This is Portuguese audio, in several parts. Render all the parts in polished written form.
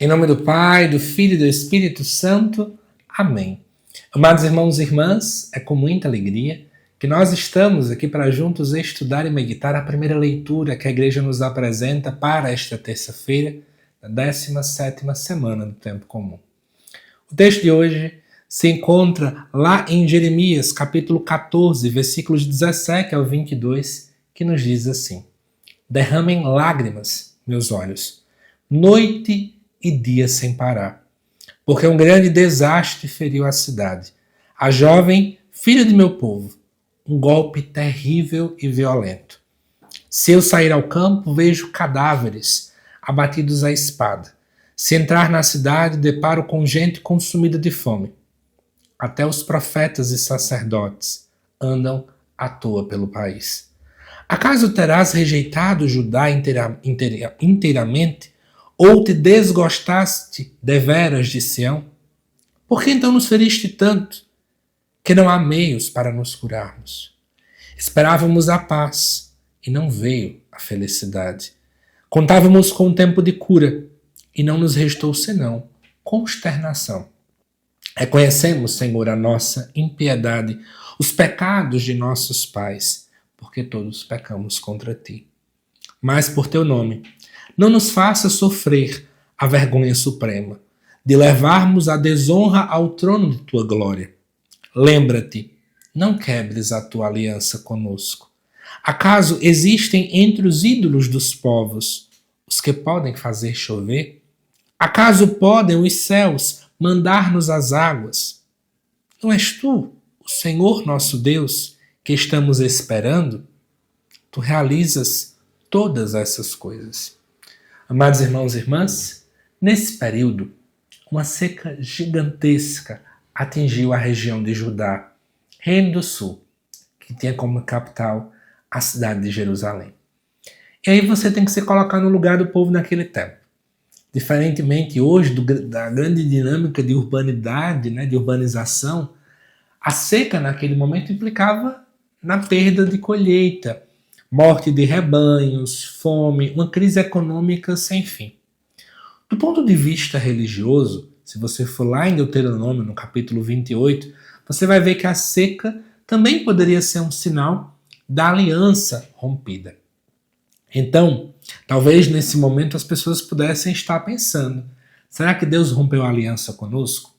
Em nome do Pai, do Filho e do Espírito Santo. Amém. Amados irmãos e irmãs, é com muita alegria que nós estamos aqui para juntos estudar e meditar a primeira leitura que a Igreja nos apresenta para esta terça-feira, da 17ª semana do Tempo Comum. O texto de hoje se encontra lá em Jeremias, capítulo 14, versículos 17 ao 22, que nos diz assim: derramem lágrimas, meus olhos, noite e dia sem parar, porque um grande desastre feriu a cidade. A jovem filha de meu povo, um golpe terrível e violento. Se eu sair ao campo, vejo cadáveres abatidos à espada. Se entrar na cidade, deparo com gente consumida de fome. Até os profetas e sacerdotes andam à toa pelo país. Acaso terás rejeitado Judá inteiramente? Ou te desgostaste deveras de Sião? Por que então nos feriste tanto, que não há meios para nos curarmos? Esperávamos a paz, e não veio a felicidade. Contávamos com um tempo de cura, e não nos restou senão consternação. Reconhecemos, Senhor, a nossa impiedade, os pecados de nossos pais, porque todos pecamos contra Ti. Mas por Teu nome, não nos faça sofrer a vergonha suprema de levarmos a desonra ao trono de Tua glória. Lembra-te, não quebres a Tua aliança conosco. Acaso existem entre os ídolos dos povos os que podem fazer chover? Acaso podem os céus mandar-nos as águas? Não és Tu, o Senhor nosso Deus, que estamos esperando? Tu realizas todas essas coisas. Amados irmãos e irmãs, nesse período, uma seca gigantesca atingiu a região de Judá, Reino do Sul, que tinha como capital a cidade de Jerusalém. E aí você tem que se colocar no lugar do povo naquele tempo. Diferentemente hoje da grande dinâmica de urbanidade, de urbanização, a seca naquele momento implicava na perda de colheita, morte de rebanhos, fome, uma crise econômica sem fim. Do ponto de vista religioso, se você for lá em Deuteronômio, no capítulo 28, você vai ver que a seca também poderia ser um sinal da aliança rompida. Então, talvez nesse momento as pessoas pudessem estar pensando: será que Deus rompeu a aliança conosco?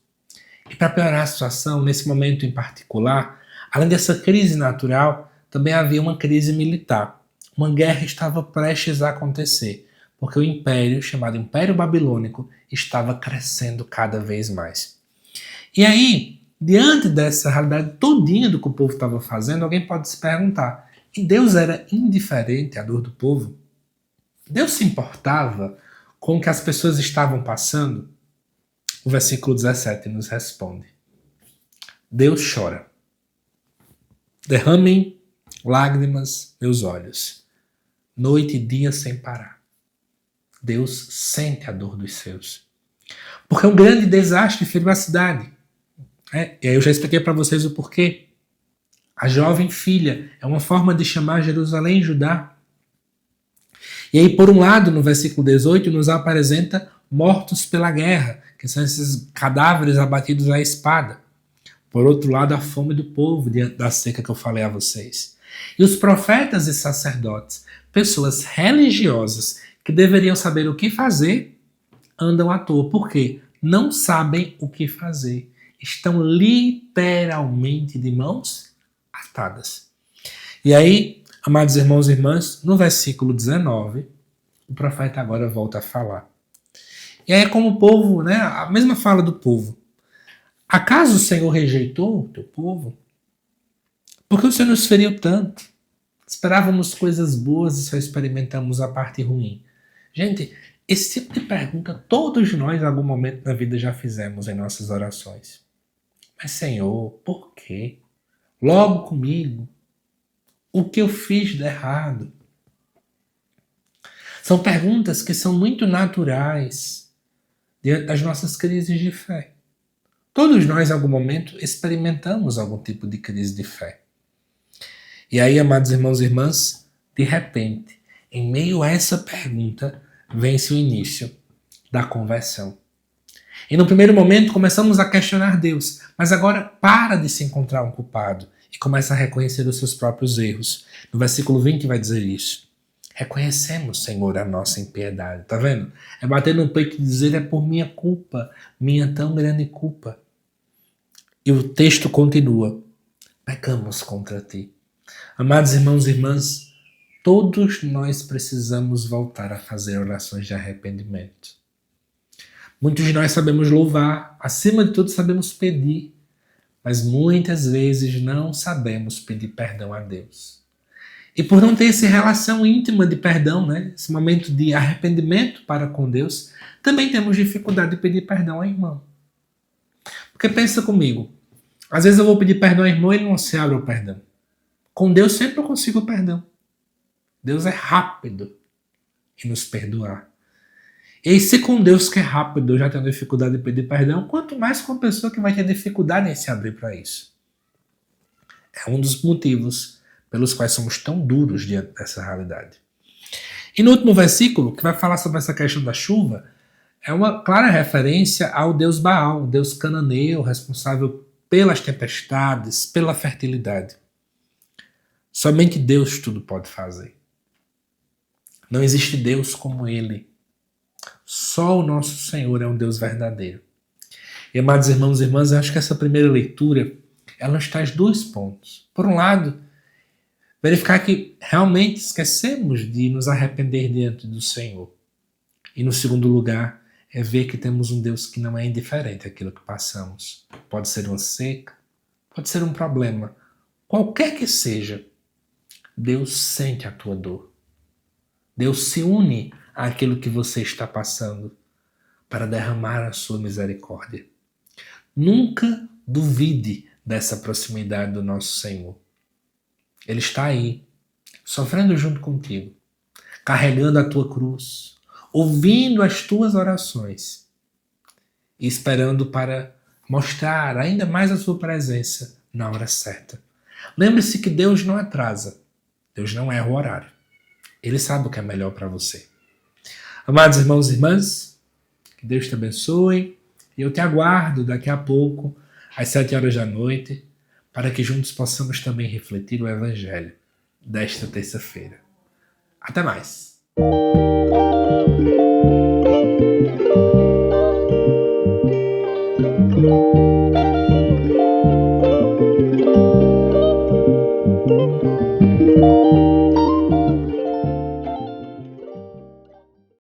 E para piorar a situação, nesse momento em particular, além dessa crise natural, também havia uma crise militar. Uma guerra estava prestes a acontecer, porque o império, chamado Império Babilônico, estava crescendo cada vez mais. E aí, diante dessa realidade todinha do que o povo estava fazendo, alguém pode se perguntar: e Deus era indiferente à dor do povo? Deus se importava com o que as pessoas estavam passando? O versículo 17 nos responde: Deus chora. Derramem lágrimas meus olhos, noite e dia sem parar. Deus sente a dor dos seus. Porque um grande desastre feriu a cidade. E aí eu já expliquei para vocês o porquê. A jovem filha é uma forma de chamar Jerusalém e Judá. E aí, por um lado, no versículo 18, nos apresenta mortos pela guerra, que são esses cadáveres abatidos à espada. Por outro lado, a fome do povo diante da seca que eu falei a vocês. E os profetas e sacerdotes, pessoas religiosas que deveriam saber o que fazer, andam à toa. Por quê? Não sabem o que fazer. Estão literalmente de mãos atadas. E aí, amados irmãos e irmãs, no versículo 19, o profeta agora volta a falar. E aí é como o povo, a mesma fala do povo. Acaso o Senhor rejeitou o teu povo? Por que o Senhor nos feriu tanto? Esperávamos coisas boas e só experimentamos a parte ruim. Gente, esse tipo de pergunta todos nós em algum momento na vida já fizemos em nossas orações. Mas Senhor, por quê? Logo comigo? O que eu fiz de errado? São perguntas que são muito naturais diante das nossas crises de fé. Todos nós, em algum momento, experimentamos algum tipo de crise de fé. E aí, amados irmãos e irmãs, de repente, em meio a essa pergunta, vem-se o início. da conversão. E no primeiro momento começamos a questionar Deus, mas agora para de se encontrar um culpado e começa a reconhecer os seus próprios erros. No versículo 20 vai dizer isso. Reconhecemos, Senhor, a nossa impiedade. Tá vendo? É bater no peito e dizer: é por minha culpa, minha tão grande culpa. E o texto continua: pecamos contra ti. Amados irmãos e irmãs, todos nós precisamos voltar a fazer orações de arrependimento. Muitos de nós sabemos louvar, acima de tudo sabemos pedir, mas muitas vezes não sabemos pedir perdão a Deus. E por não ter essa relação íntima de perdão, né, esse momento de arrependimento para com Deus, também temos dificuldade de pedir perdão ao irmão. Porque pensa comigo, às vezes eu vou pedir perdão ao irmão e ele não se abre ao perdão. Com Deus sempre eu consigo o perdão. Deus é rápido em nos perdoar. E se com Deus que é rápido eu já tenho dificuldade de pedir perdão, quanto mais com a pessoa que vai ter dificuldade em se abrir para isso. É um dos motivos pelos quais somos tão duros diante dessa realidade. E no último versículo, que vai falar sobre essa questão da chuva, é uma clara referência ao deus Baal, o deus cananeu, responsável pelas tempestades, pela fertilidade. Somente Deus tudo pode fazer. Não existe Deus como Ele. Só o nosso Senhor é um Deus verdadeiro. E, amados irmãos e irmãs, eu acho que essa primeira leitura, ela nos traz dois pontos. Por um lado, verificar que realmente esquecemos de nos arrepender diante do Senhor. E no segundo lugar, é ver que temos um Deus que não é indiferente àquilo que passamos. Pode ser uma seca, pode ser um problema. Qualquer que seja, Deus sente a tua dor. Deus se une àquilo que você está passando para derramar a sua misericórdia. Nunca duvide dessa proximidade do nosso Senhor. Ele está aí, sofrendo junto contigo, carregando a tua cruz, ouvindo as tuas orações e esperando para mostrar ainda mais a sua presença na hora certa. Lembre-se que Deus não atrasa, Deus não erra o horário. Ele sabe o que é melhor para você. Amados irmãos e irmãs, que Deus te abençoe e eu te aguardo daqui a pouco, às 7 horas da noite, para que juntos possamos também refletir o Evangelho desta terça-feira. Até mais!